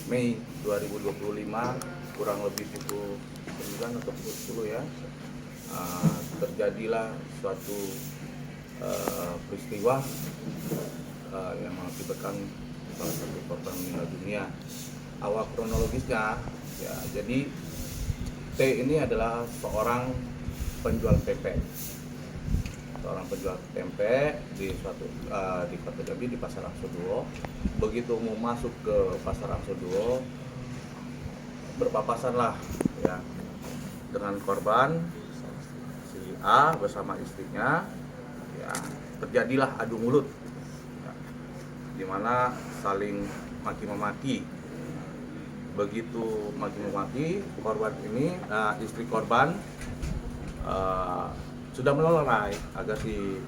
Mei 2025 kurang lebih pukul 9 atau pukul 10 ya, terjadilah suatu peristiwa yang mengakibatkan salah satu korban meninggal dunia. Awal kronologisnya ya, jadi T ini adalah seorang penjual tempe, di di Kota Jambi, di Pasar Angsoduo. Begitu mau masuk ke Pasar Angsoduo, berpapasanlah ya dengan korban si A bersama istrinya. Ya, terjadilah adu mulut ya, di mana saling maki-memaki. Begitu maki-memaki, korban ini, istri korban sudah melerai agar si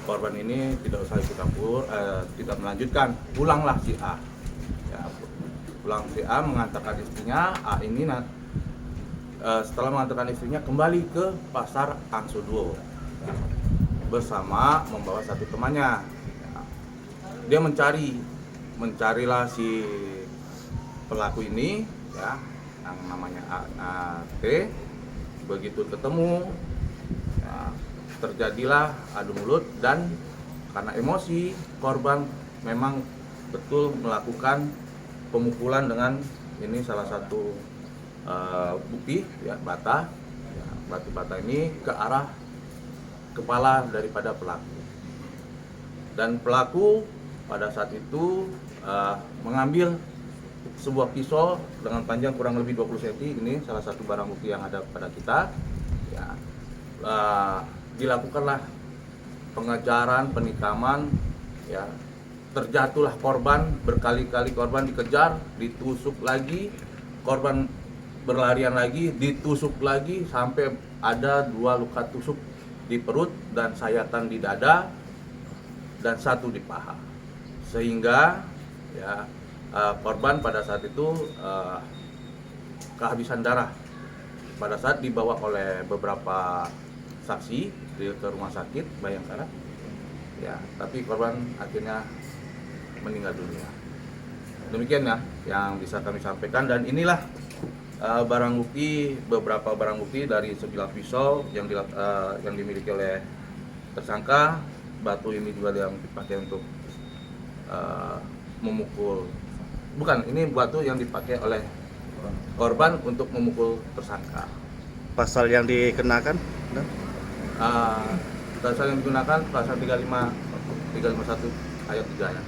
korban ini tidak usah ikut campur, tidak melanjutkan. Pulanglah si A ya, pulang si A mengantarkan istrinya. A ini setelah mengantarkan istrinya kembali ke Pasar Angsoduo ya, bersama membawa satu temannya ya. Dia mencarilah si pelaku ini ya, yang namanya T. Begitu ketemu ya, terjadilah adu mulut, dan karena emosi korban memang betul melakukan pemukulan dengan ini salah satu bukti ya, bata ya, batu bata ini ke arah kepala daripada pelaku. Dan pelaku pada saat itu mengambil sebuah pisau dengan panjang kurang lebih 20 cm. Ini salah satu barang bukti yang ada pada kita ya. Dilakukanlah pengejaran, penikaman ya. Terjatuhlah korban, berkali-kali korban dikejar, ditusuk lagi, korban berlarian lagi, ditusuk lagi, sampai ada 2 luka tusuk di perut dan sayatan di dada, dan 1 di paha. Sehingga ya, korban pada saat itu kehabisan darah pada saat dibawa oleh beberapa saksi ke rumah sakit Bayangkara ya, tapi korban akhirnya meninggal dunia. Demikian ya yang bisa kami sampaikan, dan inilah barang bukti, beberapa barang bukti dari sebilah pisau yang dimiliki oleh tersangka. Batu ini juga yang dipakai untuk memukul. Bukan, ini batu yang dipakai oleh korban untuk memukul tersangka. Pasal yang dikenakan? Pasal yang digunakan pasal 351 ayat 3 ya.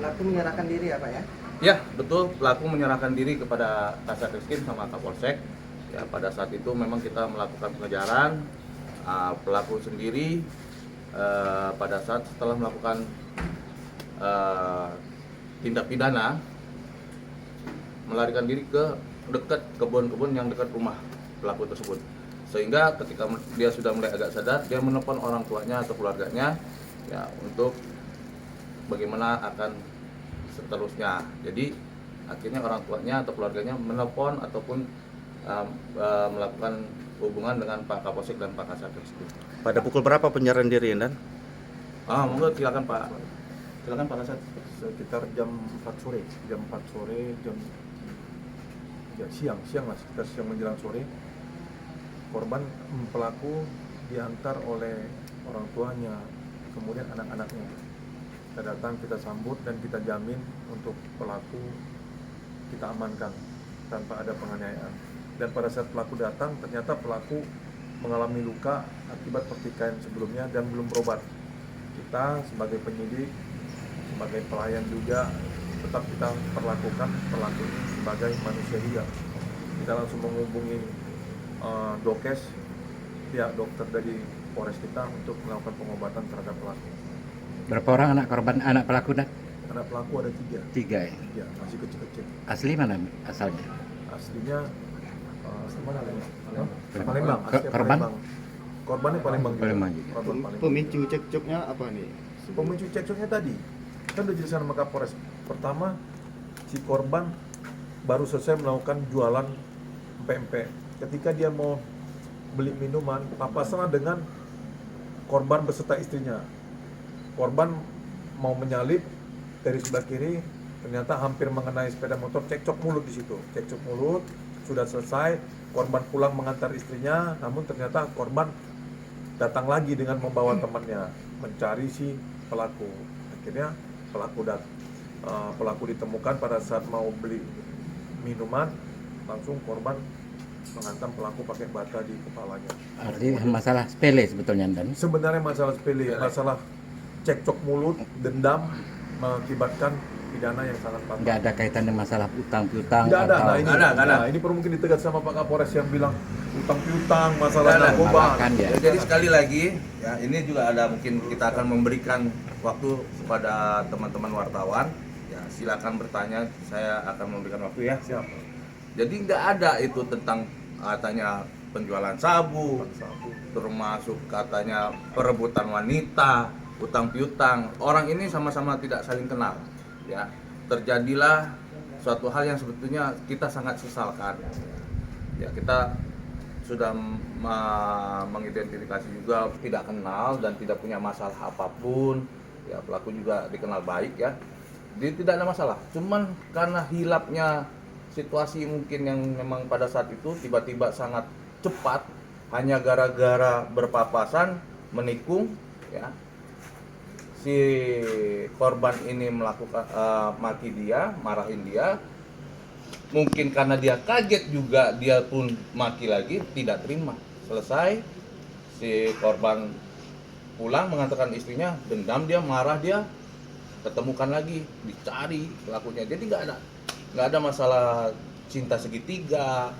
Pelaku menyerahkan diri ya Pak ya? Ya, betul, pelaku menyerahkan diri kepada Kasat-Reskrim sama Kapolsek. Ya, pada saat itu memang kita melakukan pengejaran. Pelaku sendiri pada saat setelah melakukan tindak pidana melarikan diri ke dekat kebun-kebun yang dekat rumah pelaku tersebut, sehingga ketika dia sudah mulai agak sadar, dia menelpon orang tuanya atau keluarganya ya, untuk bagaimana akan seterusnya. Jadi akhirnya orang tuanya atau keluarganya menelpon ataupun melakukan hubungan dengan Pak Kapolsek dan Pak Kasat-Reskrim. Pada pukul berapa penyerahan diri, Dan? Monggo silakan Pak. Silakan Pak Kasat. Sekitar jam 4 sore, jam ya, siang lah, sekitar siang menjelang sore. Korban pelaku diantar oleh orang tuanya, kemudian anak-anaknya. Kita datang, kita sambut, dan kita jamin untuk pelaku kita amankan tanpa ada penganiayaan. Dan pada saat pelaku datang, ternyata pelaku mengalami luka akibat pertikaian sebelumnya dan belum berobat. Kita sebagai penyidik, sebagai pelayan juga, tetap kita perlakukan pelaku ini sebagai manusia juga. Kita langsung menghubungi dokes, pihak dokter dari Polres kita untuk melakukan pengobatan terhadap pelaku. Berapa orang anak korban, anak pelaku, Dan? Anak pelaku ada 3. 3 ya? Ya, masih kecil-kecil. Asli mana asalnya? Aslinya mana lagi? Palembang. Palembang. Aslinya Korban? Palembang. Korbannya Palembang juga. Palembang juga. Korban Palembang. Pemicu cekcoknya apa nih? Pemicu cekcoknya tadi kan udah jelaskan sama Kapolres. Pertama, si korban baru selesai melakukan jualan pempek. Ketika dia mau beli minuman, papasan dengan korban beserta istrinya. Korban mau menyalip dari sebelah kiri, ternyata hampir mengenai sepeda motor, cekcok mulut di situ. Cekcok mulut, sudah selesai, korban pulang mengantar istrinya, namun ternyata korban datang lagi dengan membawa temannya mencari si pelaku. Akhirnya pelaku ditemukan pada saat mau beli minuman, langsung korban menghantam pelaku pakai bata di kepalanya. Artinya masalah sepele sebetulnya dan Sebenarnya masalah sepele, masalah cekcok mulut, dendam mengakibatkan pidana yang sangat fatal. nggak ada kaitan dengan masalah utang piutang Tidak ada. atau Nah, ini, Nggak ada. nah, ini perlu mungkin ditegas sama Pak Kapolres yang bilang utang piutang, masalah Nggak ada. narkoba. malakan ya. Ya, jadi sekali lagi ya ini juga ada mungkin kita akan memberikan waktu kepada teman-teman wartawan. Ya silakan bertanya, saya akan memberikan waktu ya. Siap. Jadi nggak ada itu tentang katanya penjualan sabu, Sabu. termasuk katanya perebutan wanita, utang piutang. Orang ini sama-sama tidak saling kenal. Ya terjadilah suatu hal yang sebetulnya kita sangat sesalkan. Ya kita sudah mengidentifikasi juga tidak kenal dan tidak punya masalah apapun. Ya pelaku juga dikenal baik ya. Jadi tidak ada masalah. Cuman karena hilapnya situasi mungkin yang memang pada saat itu tiba-tiba sangat cepat hanya gara-gara berpapasan menikung ya si korban ini melakukan maki dia, marahin dia, mungkin karena dia kaget juga dia pun maki lagi, tidak terima. Selesai si korban pulang mengantarkan istrinya, dendam dia, marah dia, ketemukan lagi, dicari pelakunya. Jadi nggak ada masalah cinta segitiga,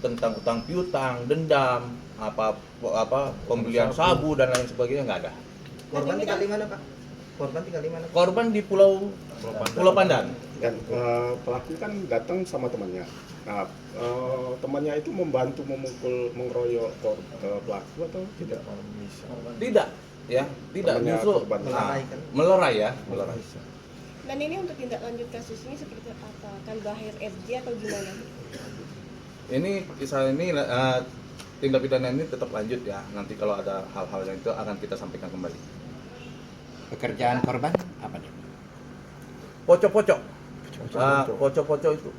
tentang utang piutang, dendam, apa pembelian sabu dan lain sebagainya, nggak ada. Korban tinggal di mana, Pak? Korban tinggal di mana? Korban di Pulau Pandan. Dan pelaku kan datang sama temannya. Nah, temannya itu membantu memukul, mengeroyok pelaku atau tidak? Tidak, ya, tidak. Temannya Justru korban. Melerai kan? melerai ya, melerai. Dan ini untuk tindak lanjut kasus ini seperti apa? Akan berakhir FJ atau gimana? Ini kisah ini tindak pidana ini tetap lanjut ya. Nanti kalau ada hal-hal yang itu akan kita sampaikan kembali. pekerjaan korban apa nih? Pocok-pocok. Pocok-pocok itu.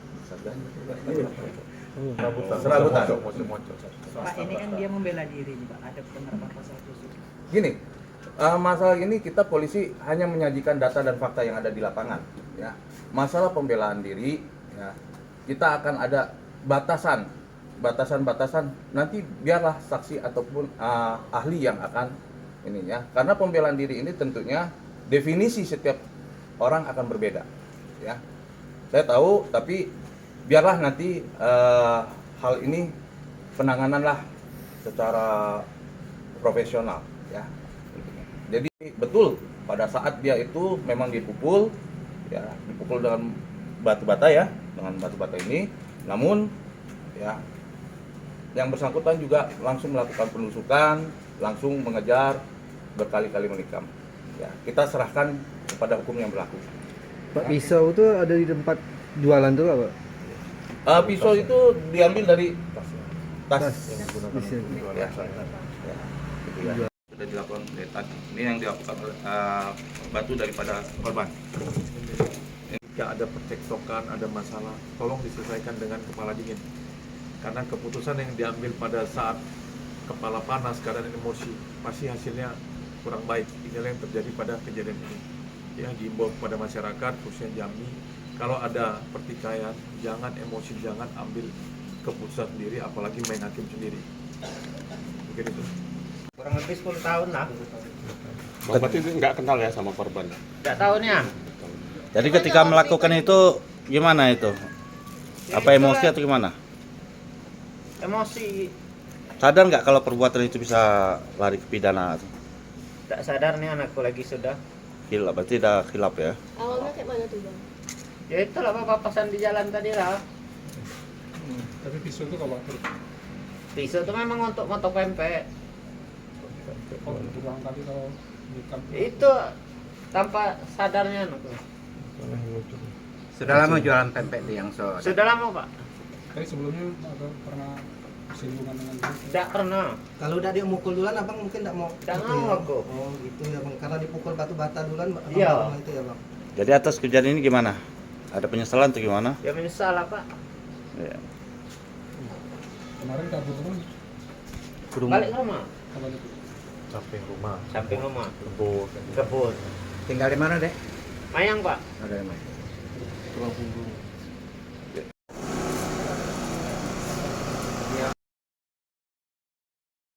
Serabutan. Pak, ini kan dia membela diri nih, Pak. Ada penerapan pasal khusus. Gini, masalah ini kita polisi hanya menyajikan data dan fakta yang ada di lapangan. Ya, masalah pembelaan diri, ya, kita akan ada batasan. Nanti biarlah saksi ataupun ahli yang akan ini ya. Karena pembelaan diri ini tentunya definisi setiap orang akan berbeda. Ya, saya tahu, tapi biarlah nanti hal ini penangananlah secara profesional ya. Jadi betul pada saat dia itu memang dipukul dengan batu bata ya, dengan batu bata ini. Namun ya yang bersangkutan juga langsung melakukan penusukan, langsung mengejar, berkali-kali menikam. Ya, kita serahkan kepada hukum yang berlaku. Pak, pisau itu ada di tempat jualan tuh Pak? Pisau itu diambil dari tas. Pisau. Ya, gitu ya. Sudah dilakukan tadi. Ini yang dilakukan oleh batu daripada korban. Jika ada percekcokan, ada masalah, tolong diselesaikan dengan kepala dingin. Karena keputusan yang diambil pada saat kepala panas, keadaan emosi, pasti hasilnya kurang baik. Inilah yang terjadi pada kejadian ini. Ya, diimbau kepada masyarakat, khususnya Jambi, kalau ada pertikaian, jangan emosi, jangan ambil keputusan sendiri, apalagi main hakim sendiri. Mungkin itu. Kurang lebih 10 tahun lah. Berarti nggak kenal ya sama korban? Nggak tahunnya. Jadi ketika melakukan itu gimana itu? Apa emosi atau gimana? Emosi. Sadar nggak kalau perbuatan itu bisa lari ke pidana? Tak sadar nih anakku lagi sudah. Gila, berarti udah khilaf ya? Awalnya kayak mana tuh, Bang? Ya itulah papasan di jalan tadi lah. Tapi pisau itu kalau Pisau itu memang untuk motok pempek. berulang kali kalau bukan Itu tanpa sadarnya anakku. Sudah lama jualan pempek di yang so. Sudah lama, Pak. tapi sebelumnya ada pernah bersinggungan dengan dia. Tidak pernah. Kalau udah dia mukul duluan, abang mungkin tidak mau. Tidak mukul mau ya? aku. Oh gitu ya bang, karena dipukul batu bata duluan, abang Iya. bilang itu ya bang. Jadi atas kejadian ini gimana? Ada penyesalan tuh gimana? Ya menyesal lah Pak. Ya. Kemarin kabur teman Balik ke rumah. apa itu? Samping rumah. Samping rumah. Kebun. Tinggal di mana, Dek? Mayang Pak. Ada yang main. Tulang punggung.